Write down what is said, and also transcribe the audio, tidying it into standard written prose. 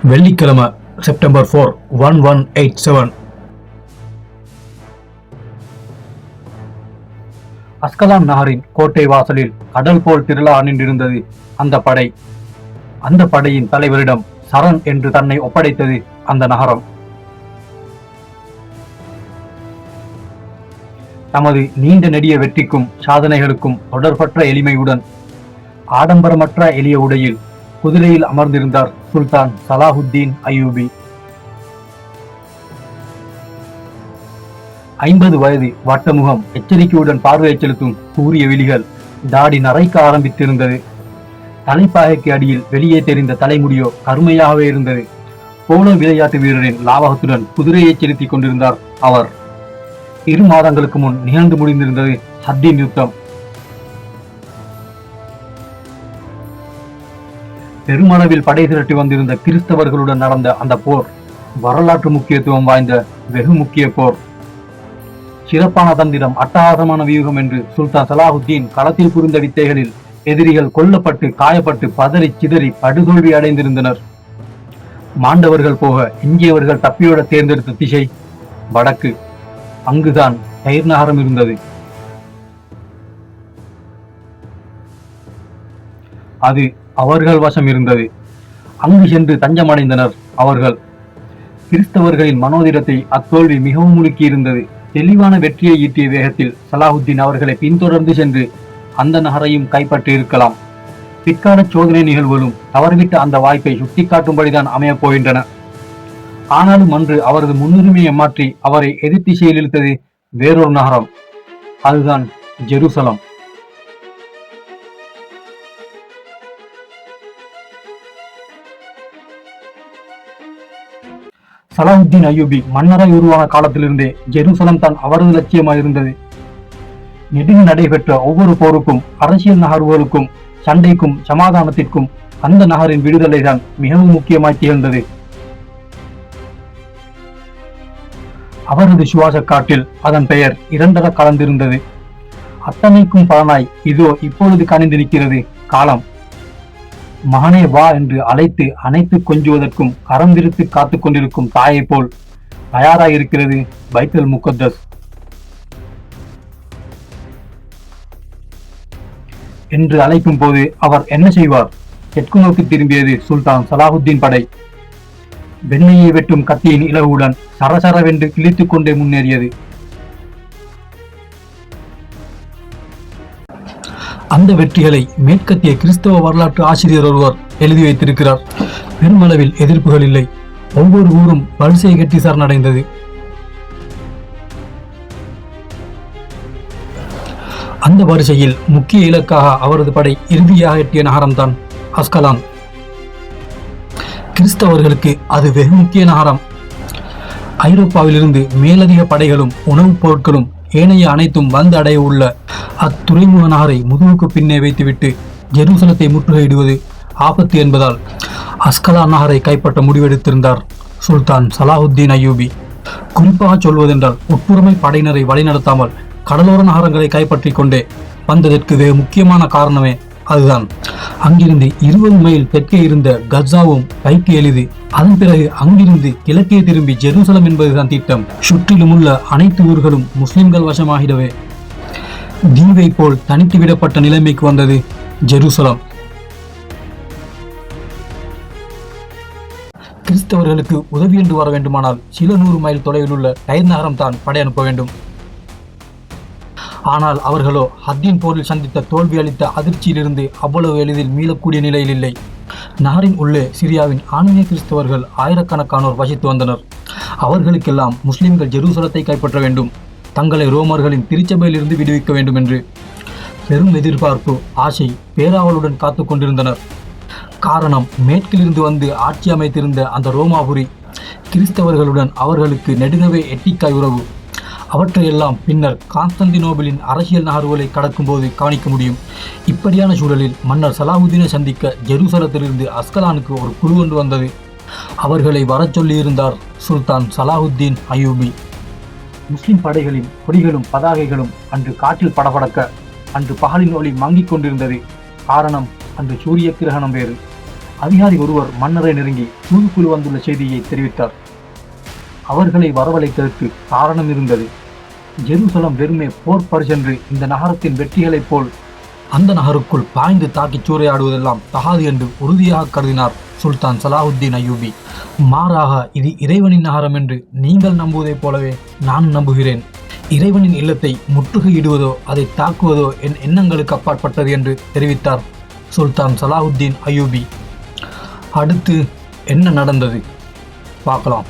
வெள்ளிக்கிழமை September 4, 1187. Ashkelon நகரின் கோட்டை வாசலில் கடல் போல் திருளா நின்றிருந்தது அந்த படையின் தலைவரிடம் சரண் என்று தன்னை ஒப்படைத்தது அந்த நகரம். தமது நீண்ட நெடிய வெற்றிக்கும் சாதனைகளுக்கும் தொடர்பற்ற எளிமையுடன் ஆடம்பரமற்ற எளிய உடையில் குதிரையில் அமர்ந்திருந்தார் சுல்தான் சலாஹுத்தீன் அய்யூபி. 50 வயது, வட்டமுகம், எச்சரிக்கையுடன் பார்வையை செலுத்தும் கூரிய விழிகள், தாடி நரைக்க ஆரம்பித்திருந்தது. தலைப்பாகைக்கு அடியில் வெளியே தெரிந்த தலைமுடியோ கருமையாகவே இருந்தது. போலோ விளையாட்டு வீரரின் லாவகத்துடன் குதிரையை செலுத்திக் கொண்டிருந்தார் அவர். 2 மாதங்களுக்கு முன் நிகழ்ந்து முடிந்திருந்தது ஹத்தீன் யுத்தம். பெருமளவில் படை திரட்டி வந்திருந்த கிறிஸ்தவர்களுடன் நடந்த அந்த போர் வரலாற்று முக்கியத்துவம் வாய்ந்த வெகு முக்கிய போர். சிறப்பான தந்திரம், அட்டகாசமான வியூகம் என்று சுல்தான் சலாஹுத்தீன் களத்தில் புரிந்த வித்தைகளில் எதிரிகள் கொல்லப்பட்டு காயப்பட்டு பதறி சிதறி படுதோல்வி அடைந்திருந்தனர். மாண்டவர்கள் போக எஞ்சியவர்கள் தப்பியோட தேர்ந்தெடுத்த திசை வடக்கு. அங்குதான் தயிர் நகரம் இருந்தது. அது அவர்கள் வசம் இருந்தது. அங்கு சென்று தஞ்சமடைந்தனர் அவர்கள். கிறிஸ்தவர்களின் மனோதிடத்தை அத்தோல்வி மிகவும் முழுக்கி இருந்தது. தெளிவான வெற்றியை ஈட்டிய வேகத்தில் சலாஹுத்தீன் அவர்களை பின்தொடர்ந்து சென்று அந்த நகரையும் கைப்பற்றி இருக்கலாம். பிற்கால சோதனை நிகழ்வுகளும் தவறிவிட்ட அந்த வாய்ப்பை சுட்டிக்காட்டும்படிதான் அமையப் போகின்றன. ஆனாலும் அன்று அவரது முன்னுரிமையை மாற்றி அவரை எதிர் திசையில் இழுத்தது வேறொரு நகரம். அதுதான் ஜெருசலம். சலாஹுத்தீன் அய்யூபி மன்னராய் உருவான காலத்திலிருந்தே ஜெருசலம் தான் அவரது லட்சியமாயிருந்தது. நெடுங்க நடைபெற்ற ஒவ்வொரு போருக்கும், அரசியல் நகர்வுகளுக்கும், சண்டைக்கும், சமாதானத்திற்கும் அந்த நகரின் விடுதலை தான் மிகவும் முக்கியமாய் திகழ்ந்தது. அவரது சுவாச காற்றில் அதன் பெயர் இரண்டர கலந்திருந்தது. அத்தனைக்கும் பலனாய் இதோ இப்பொழுது கனிந்து நிற்கிறது காலம். மகனே வா என்று அழைத்து அனைத்து கொஞ்சுவதற்கும் கரம் விரித்து காத்துக் கொண்டிருக்கும் தாயை போல் தயாராயிருக்கிறது பைத்துல் முகத்தஸ். என்று அழைக்கும் போது அவர் என்ன செய்வார்? தெற்கு நோக்கி திரும்பியது சுல்தான் சலாஹுத்தீன் படை. வெண்ணையை வெட்டும் கத்தியின் இலகுடன் சரசரவென்று கிழித்துக் கொண்டே முன்னேறியது. அந்த வெற்றிகளை மேற்கத்திய கிறிஸ்தவ வரலாற்று ஆசிரியர் ஒருவர் எழுதி வைத்திருக்கிறார். பெருமளவில் எதிர்ப்புகள் இல்லை. ஒவ்வொரு ஊரும் வரிசை கட்டி சரணடைந்தது. அந்த வரிசையில் முக்கிய இலக்காக அவரது படை இறுதியாக எட்டிய நகரம்தான் அஸ்கலான். கிறிஸ்தவர்களுக்கு அது வெகு முக்கிய நகரம். ஐரோப்பாவிலிருந்து மேலதிக படைகளும் உணவுப் பொருட்களும் ஏனைய அனைத்தும் வந்து அடைய உள்ள அத்துறைமுக நகரை முதுகுக்கு பின்னே வைத்துவிட்டு ஜெருசலத்தை முற்றுகையிடுவது ஆபத்து என்பதால் அஸ்கலான் நகரை கைப்பற்ற முடிவெடுத்திருந்தார் சுல்தான் சலாஹுத்தீன் அய்யூபி. குறிப்பாக சொல்வதென்றால் உட்புறமை படையினரை வழிநடத்தாமல் கடலோர நகரங்களை கைப்பற்றி கொண்டே வந்ததற்கு வெகு முக்கியமான காரணமே அதுதான். அங்கிருந்து 20 மைல் தெற்கே இருந்த கஜாவும் கைக்கு எளிது. அதன் பிறகு அங்கிருந்து கிழக்கே திரும்பி ஜெருசலம் என்பதுதான் திட்டம். சுற்றிலும் உள்ள அனைத்து ஊர்களும் முஸ்லிம்கள் வசமாகிடவே தீவை போல் தனித்து விடப்பட்ட நிலைமைக்கு வந்தது ஜெருசலம். கிறிஸ்தவர்களுக்கு உதவி என்று வர வேண்டுமானால் சில 100 மைல் தொலைவில் உள்ள டயர் நகரம் தான் படை அனுப்ப வேண்டும். ஆனால் அவர்களோ ஹத்தீன் போரில் சந்தித்த தோல்வி அளித்த அதிர்ச்சியிலிருந்து அவ்வளவு எளிதில் மீளக்கூடிய நிலையில் இல்லை. நகரின் உள்ளே சிரியாவின் ஆன்மீக கிறிஸ்தவர்கள் ஆயிரக்கணக்கானோர் வசித்து வந்தனர். அவர்களுக்கெல்லாம் முஸ்லிம்கள் ஜெருசலத்தை கைப்பற்ற வேண்டும், தங்களை ரோமர்களின் திருச்சபையிலிருந்து விடுவிக்க வேண்டும் என்று பெரும் எதிர்பார்ப்பு, ஆசை, பேராவலுடன் காத்து கொண்டிருந்தனர். காரணம், மேற்கிலிருந்து வந்து ஆட்சி அமைத்திருந்த அந்த ரோமாபுரி கிறிஸ்தவர்களுடன் அவர்களுக்கு நெடுங்கவே எட்டிக்காய் உறவு. அவற்றையெல்லாம் பின்னர் கான்ஸ்டன்டினோபிளின் அரசியல் நகர்வுகளை கடக்கும்போது கவனிக்க முடியும். இப்படியான சூழலில் மன்னர் சலாஹுத்தீனை சந்திக்க ஜெருசலத்திலிருந்து அஸ்கலானுக்கு ஒரு குழு கொண்டு வந்தது. அவர்களை வரச் சொல்லியிருந்தார் சுல்தான் சலாஹுத்தீன் அய்யூபி. முஸ்லிம் படைகளின் கொடிகளும் பதாகைகளும் அன்று காற்றில் படபடக்க, அன்று பகலின் ஒளி மங்கிக் கொண்டிருந்தது. காரணம், அன்று சூரிய கிரகணம் வேறு. அதிகாரி ஒருவர் மன்னரை நெருங்கி தூதுக்குழு வந்துள்ள செய்தியை தெரிவித்தார். அவர்களை வரவழைத்ததற்கு காரணம் இருந்தது. ஜெருசலம் வெறுமே போர் பரிசென்று இந்த நகரத்தின் வெற்றிகளைப் போல் அந்த நகருக்குள் பாய்ந்து தாக்கிச் சூறையாடுவதெல்லாம் தகாது என்று உறுதியாக கருதினார் சுல்தான் சலாஹுத்தீன் அய்யூபி. மாறாக இது இறைவனின் நகரம் என்று நீங்கள் நம்புவதைப் போலவே நான் நம்புகிறேன். இறைவனின் இல்லத்தை முற்றுகையிடுவதோ அதை தாக்குவதோ என் எண்ணங்களுக்கு அப்பாற்பட்டது என்று தெரிவித்தார் சுல்தான் சலாஹுத்தீன் அய்யூபி. அடுத்து என்ன நடந்தது பார்க்கலாம்.